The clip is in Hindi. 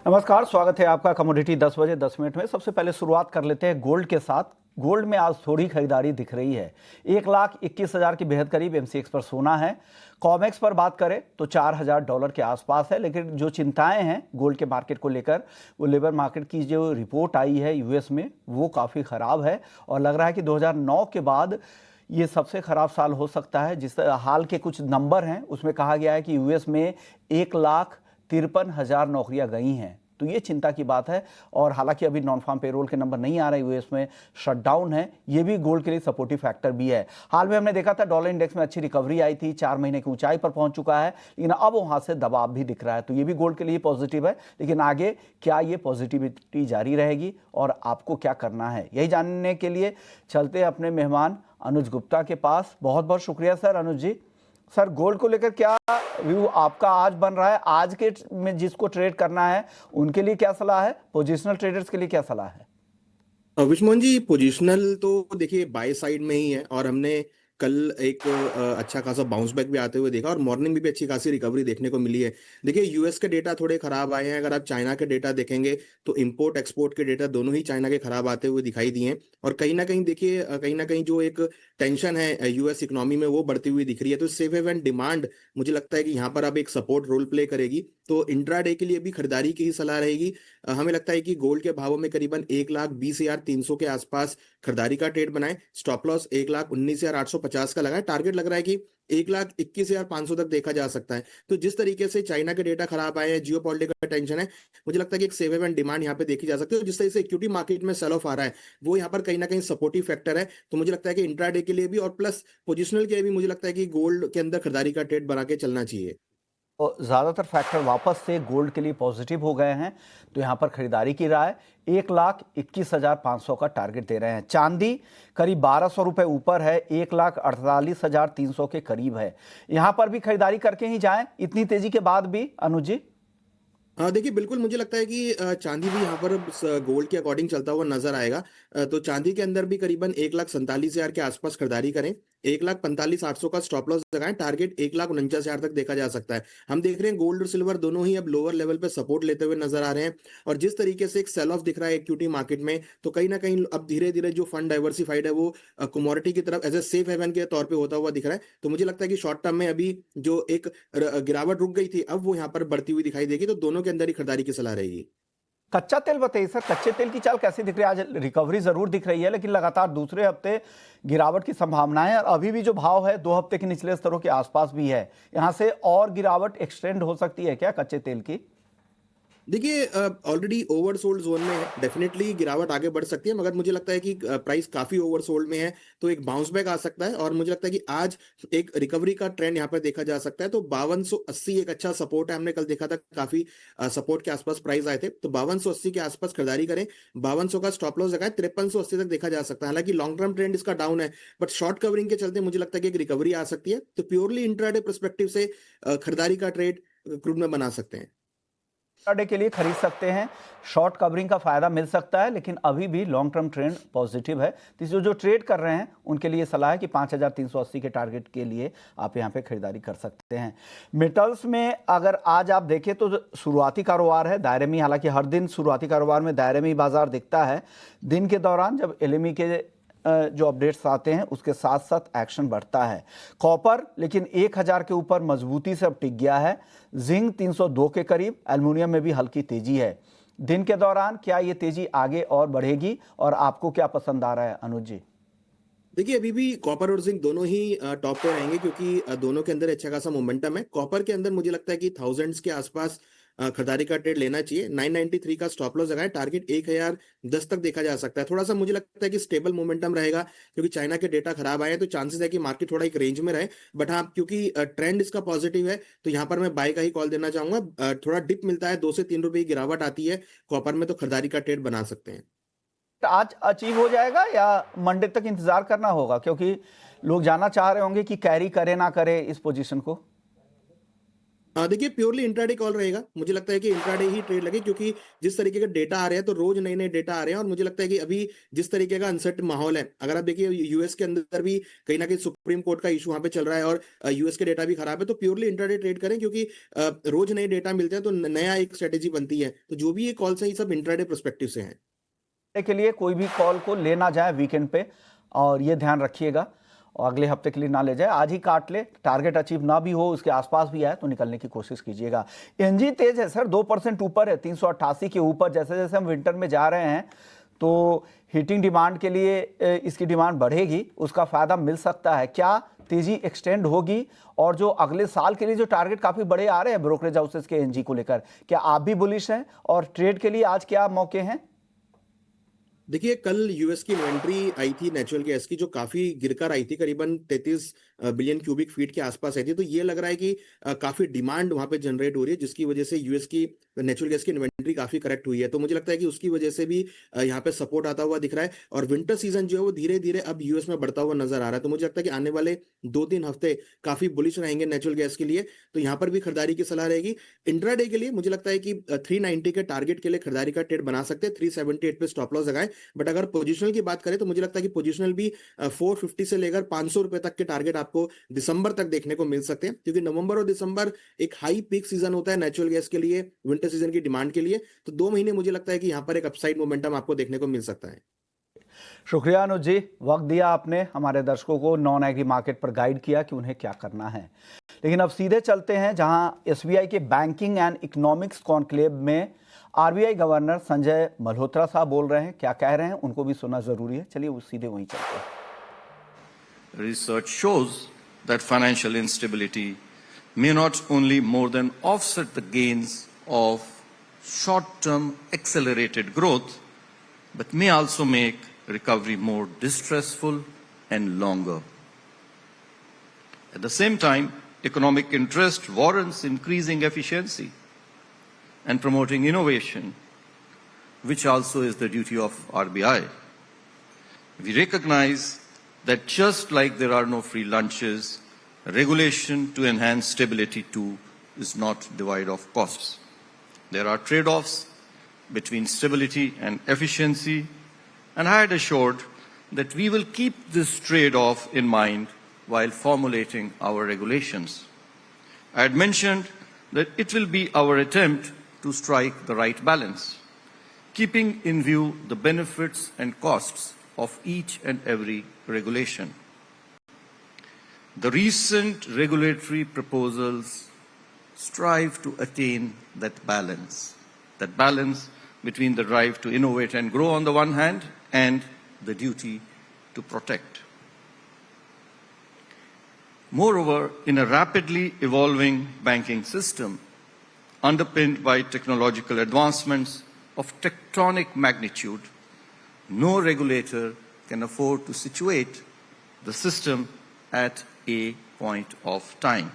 नमस्कार, स्वागत है आपका कमोडिटी 10 बजे 10 मिनट में। सबसे पहले शुरुआत कर लेते हैं गोल्ड के साथ। गोल्ड में आज थोड़ी खरीदारी दिख रही है। 1,21,000 के बेहद करीब एमसीएक्स पर सोना है। कॉमेक्स पर बात करें तो $4,000 के आसपास है। लेकिन जो चिंताएं हैं गोल्ड के मार्केट को लेकर, वो लेबर मार्केट की जो रिपोर्ट आई है यूएस में, वो काफ़ी ख़राब है और लग रहा है कि 2009 के बाद ये सबसे खराब साल हो सकता है। जिस हाल के कुछ नंबर हैं उसमें कहा गया है कि यूएस में 1,53,000 नौकरियां गई हैं, तो ये चिंता की बात है। और हालांकि अभी नॉन फार्म पेरोल के नंबर नहीं आ रहे यूएस में, शटडाउन है, ये भी गोल्ड के लिए सपोर्टिव फैक्टर भी है। हाल में हमने देखा था डॉलर इंडेक्स में अच्छी रिकवरी आई थी, 4 महीने की ऊंचाई पर पहुंच चुका है, लेकिन अब वहां से दबाव भी दिख रहा है, तो ये भी गोल्ड के लिए पॉजिटिव है। लेकिन आगे क्या ये पॉजिटिविटी जारी रहेगी और आपको क्या करना है, यही जानने के लिए चलते हैं अपने मेहमान अनुज गुप्ता के पास। बहुत बहुत शुक्रिया सर। अनुज जी, सर गोल्ड को लेकर क्या व्यू आपका आज बन रहा है? आज के में जिसको ट्रेड करना है उनके लिए क्या सलाह है, पोजिशनल ट्रेडर्स के लिए क्या सलाह है? विश्वमोहन जी, पोजीशनल तो देखिए बाय साइड में ही है और हमने कल एक अच्छा खासा बाउंस बैक भी आते हुए देखा और मॉर्निंग में भी अच्छी खासी रिकवरी देखने को मिली है। देखिए यूएस के डेटा थोड़े खराब आए हैं। अगर आप चाइना के डेटा देखेंगे तो इंपोर्ट एक्सपोर्ट के डेटा दोनों ही चाइना के खराब आते हुए दिखाई दिए हैं। और कहीं ना कहीं देखिए कहीं ना कहीं जो एक टेंशन है यूएस इकोनॉमी में वो बढ़ती हुई दिख रही है। तो सेफ हेवन डिमांड मुझे लगता है कि यहाँ पर अब एक सपोर्ट रोल प्ले करेगी। तो इंट्राडे के लिए भी खरीदारी की ही सलाह रहेगी। हमें लगता है कि गोल्ड के भावों में करीबन 1,20,300 के आसपास खरीदारी का ट्रेड बनाए। स्टॉप लॉस 1,19,850 का लगाए। टारगेट लग रहा है कि 1,21,500 तक देखा जा सकता है। तो जिस तरीके से चाइना के डेटा खराब आए हैं, जियो पॉलिटिकल टेंशन है, मुझे लगता है कि एक सेव एंड डिमांड यहाँ पे देखी जा सकती है। जिस तरह से इक्विटी मार्केट में सेल ऑफ आ रहा है, वो यहाँ पर कहीं ना कहीं सपोर्टिव फैक्टर है। तो मुझे लगता है कि इंट्राडे के लिए भी और प्लस पोजिशनल के लिए भी मुझे लगता है कि गोल्ड के अंदर खरीदारी का ट्रेड बना के चलना चाहिए। तो ज़्यादातर फैक्टर वापस से गोल्ड के लिए पॉजिटिव हो गए हैं, तो यहाँ पर खरीदारी की राय 1,21,500 का टारगेट दे रहे हैं। चांदी करीब 1,200 रुपये ऊपर है, 1,48,300 के करीब है। यहाँ पर भी खरीदारी करके ही जाएं इतनी तेजी के बाद भी, अनुज जी? हाँ देखिए, बिल्कुल मुझे लगता है कि चांदी भी यहाँ पर गोल्ड के अकॉर्डिंग चलता हुआ नजर आएगा। तो चांदी के अंदर भी करीबन 1,47,000 के आसपास खरीदारी करें। 1,45,800 का स्टॉप लॉस लगाएं। टारगेट 1,49,000 तक देखा जा सकता है। हम देख रहे हैं गोल्ड और सिल्वर दोनों ही अब लोअर लेवल पे सपोर्ट लेते हुए नजर आ रहे हैं। और जिस तरीके से एक सेल ऑफ दिख रहा है इक्विटी मार्केट में, तो कहीं ना कहीं अब धीरे धीरे जो फंड डाइवर्सिफाइड है वो कमोडिटी की तरफ एज ए सेफ हेवन के तौर पर होता हुआ दिख रहा है। तो मुझे लगता है कि शॉर्ट टर्म में अभी जो एक गिरावट रुक गई थी, अब वो यहाँ पर बढ़ती हुई दिखाई देगी। तो दोनों के अंदर ही खरीदारी की सलाह रहेगी। कच्चा तेल बताइए सर, कच्चे तेल की चाल कैसी दिख रही है? आज रिकवरी जरूर दिख रही है, लेकिन लगातार दूसरे हफ्ते गिरावट की संभावना है और अभी भी जो भाव है 2 हफ्ते के निचले स्तरों के आसपास भी है। यहां से और गिरावट एक्सटेंड हो सकती है क्या कच्चे तेल की? देखिए, ऑलरेडी ओवरसोल्ड जोन में है। डेफिनेटली गिरावट आगे बढ़ सकती है, मगर मुझे लगता है कि प्राइस काफी ओवरसोल्ड में है। तो एक बाउंस बैक आ सकता है और मुझे लगता है कि आज एक रिकवरी का ट्रेंड यहाँ पर देखा जा सकता है। तो 5280 एक अच्छा सपोर्ट है। हमने कल देखा था काफी सपोर्ट के आसपास प्राइस आए थे। तो 5280 के आसपास खरीदारी करें। 5200 का स्टॉप लॉस लगाए। 5380 तक देखा जा सकता है। हालांकि लॉन्ग टर्म ट्रेंड इसका डाउन है, बट शॉर्ट कवरिंग के चलते मुझे लगता है कि एक रिकवरी आ सकती है। तो प्योरली इंट्राडे परस्पेक्टिव से खरीदारी का ट्रेड क्रूड में बना सकते हैं। डे के लिए खरीद सकते हैं, शॉर्ट कवरिंग का फायदा मिल सकता है, लेकिन अभी भी लॉन्ग टर्म ट्रेंड पॉजिटिव है। तो जो ट्रेड कर रहे हैं उनके लिए सलाह है कि 5,380 के टारगेट के लिए आप यहां पे खरीदारी कर सकते हैं। मेटल्स में अगर आज आप देखें तो शुरुआती कारोबार है दायरे में, हालांकि हर दिन शुरुआती कारोबार में दायरे में ही बाजार दिखता है। दिन के दौरान जब एलएमई के जो अपडेट्स आते हैं उसके साथ साथ एक्शन बढ़ता है। कॉपर लेकिन 1,000 के ऊपर मजबूती से अब टिक गया है। जिंक 302 के करीब। एल्युमिनियम में भी हल्की तेजी है। दिन के दौरान क्या ये तेजी आगे और बढ़ेगी और आपको क्या पसंद आ रहा है, अनुज जी? देखिए, अभी भी कॉपर और जिंक दोनों ही टॉप पे रहेंगे, क्योंकि दोनों के अंदर अच्छा खासा मोमेंटम है। कॉपर के अंदर मुझे लगता है कि थाउजेंड्स के आसपास खरीदारी का ट्रेड लेना चाहिए। 993 का स्टॉप लॉस लगाए। टारगेट 1,010 तक देखा जा सकता है। थोड़ा सा मुझे लगता है कि स्टेबल मोमेंटम रहेगा, क्योंकि चाइना के डेटा खराब आए हैं, तो चांसेस है कि मार्केट थोड़ा एक रेंज में रहे। बट हाँ, क्योंकि ट्रेंड इसका पॉजिटिव है, तो यहाँ पर मैं बाय का ही कॉल देना चाहूंगा। थोड़ा डिप मिलता है, 2 से 3 रुपए की गिरावट आती है कॉपर में, तो खरीदारी का ट्रेड बना सकते हैं। आज अचीव हो जाएगा या मंडे तक इंतजार करना होगा, क्योंकि लोग जानना चाह रहे होंगे कि कैरी करे ना करे इस पोजीशन को? देखिए प्योरली इंट्राडे कॉल रहेगा। मुझे लगता है कि इंट्राडे ही ट्रेड लगे, क्योंकि जिस तरीके का डेटा आ रहे हैं तो रोज नए नए डेटा आ रहे हैं, और मुझे लगता है कि अभी जिस तरीके का अनसर्टेन माहौल है, अगर आप देखिए यूएस के अंदर भी कहीं ना कहीं सुप्रीम कोर्ट का इशू वहां पे चल रहा है और यूएस के डेटा भी खराब है, तो प्योरली इंट्राडे ट्रेड करें, क्योंकि रोज नए डेटा मिलते हैं तो नया एक स्ट्रेटेजी बनती है। तो जो भी ये कॉल्स है ये सब इंट्राडे पर्सपेक्टिव से हैं। के लिए कोई भी कॉल को ले ना जाए वीकेंड पे, और ये ध्यान रखिएगा, और अगले हफ्ते के लिए ना ले जाए। आज ही काट ले, टारगेट अचीव ना भी हो, उसके आसपास भी आए तो निकलने की कोशिश कीजिएगा। एनजी तेज है सर, 2% ऊपर है, 388 के ऊपर। जैसे जैसे हम विंटर में जा रहे हैं तो हीटिंग डिमांड के लिए इसकी डिमांड बढ़ेगी, उसका फायदा मिल सकता है। क्या तेजी एक्सटेंड होगी? और जो अगले साल के लिए जो टारगेट काफी बड़े आ रहे हैं ब्रोकरेज हाउसेस के एनजी को लेकर, क्या आप भी बुलिश हैं? और ट्रेड के लिए आज क्या मौके हैं? देखिए कल यूएस की इन्वेंट्री आई थी नेचुरल गैस की, जो काफी गिरकर आई थी, करीबन 33 बिलियन क्यूबिक फीट के आसपास आई थी। तो ये लग रहा है कि काफी डिमांड वहां पे जनरेट हो रही है, जिसकी वजह से यूएस की नेचुरल गैस की इन्वेंट्री काफी करेक्ट हुई है। तो मुझे लगता है कि उसकी वजह से भी यहाँ पे सपोर्ट आता हुआ दिख रहा है, और विंटर सीजन जो है वो धीरे धीरे अब यूएस में बढ़ता हुआ नजर आ रहा है। तो मुझे लगता है कि आने वाले 2-3 हफ्ते काफी बुलिश रहेंगे नेचुरल गैस के लिए, तो यहाँ पर भी खरीदारी की सलाह रहेगी। इंट्राडे के लिए मुझे लगता है कि 390 के टारगेट के लिए खरीदारी का ट्रेड बना सकते हैं, 378 पे स्टॉप लॉस लगाएं। बट अगर पोजिशनल की बात करें तो मुझे लगता है कि पोजिशनल भी 450 से लेकर 500 रुपए तक के टारगेट आपको दिसंबर तक देखने को मिल सकते हैं, क्योंकि नवंबर और दिसंबर एक हाई पीक सीजन होता है नेचुरल गैस के लिए, विंटर सीजन की डिमांड के लिए। तो 2 महीने मुझे लगता है कि यहाँ पर एक अपसाइड मोमेंटम आपको देखने को मिल सकता है। शुक्रिया अनुज जी, वक्त दिया आपने, हमारे दर्शकों को नॉन एग्री मार्केट पर गाइड किया कि उन्हें क्या करना है। लेकिन अब सीधे चलते हैं जहां एसबीआई के बैंकिंग एंड इकोनॉमिक्स कॉन्क्लेव में आरबीआई गवर्नर संजय मल्होत्रा साहब बोल रहे हैं। क्या कह रहे हैं उनको भी सुनना जरूरी है। चलिए वो सीधे वहीं चलते हैं। Research shows that financial instability may not only more than offset the gains of short-term accelerated growth, but may also make recovery more distressful and longer. At the same time, economic interest warrants increasing efficiency and promoting innovation, which also is the duty of RBI. We recognize that just like there are no free lunches, regulation to enhance stability too is not devoid of costs. There are trade-offs between stability and efficiency, and I had assured that we will keep this trade-off in mind while formulating our regulations. I had mentioned that it will be our attempt to strike the right balance, keeping in view the benefits and costs of each and every regulation. The recent regulatory proposals strive to attain that balance between the drive to innovate and grow on the one hand and the duty to protect. Moreover, in a rapidly evolving banking system, underpinned by technological advancements of tectonic magnitude, no regulator can afford to situate the system at a point of time.